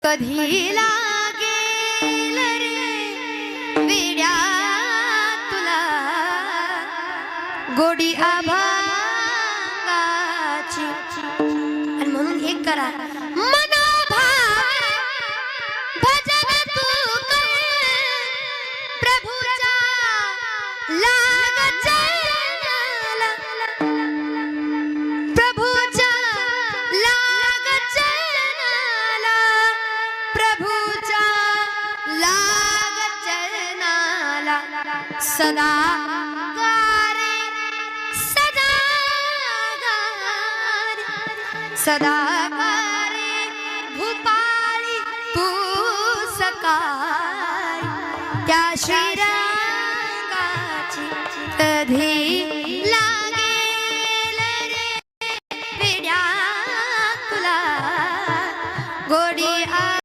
कधी लागेल रे विड्या तुला गोडी आभांगाची। आणि म्हणून एक करा भजन तू कर प्रभूच्या लाग चरणाला, प्रभूच्या लाग चरणाला, प्रभूच्या लाग चरणाला सदा गारे सदा गारे सदा गारे भूपाळी तू सकाळी त्या श्रीरंगाची कधी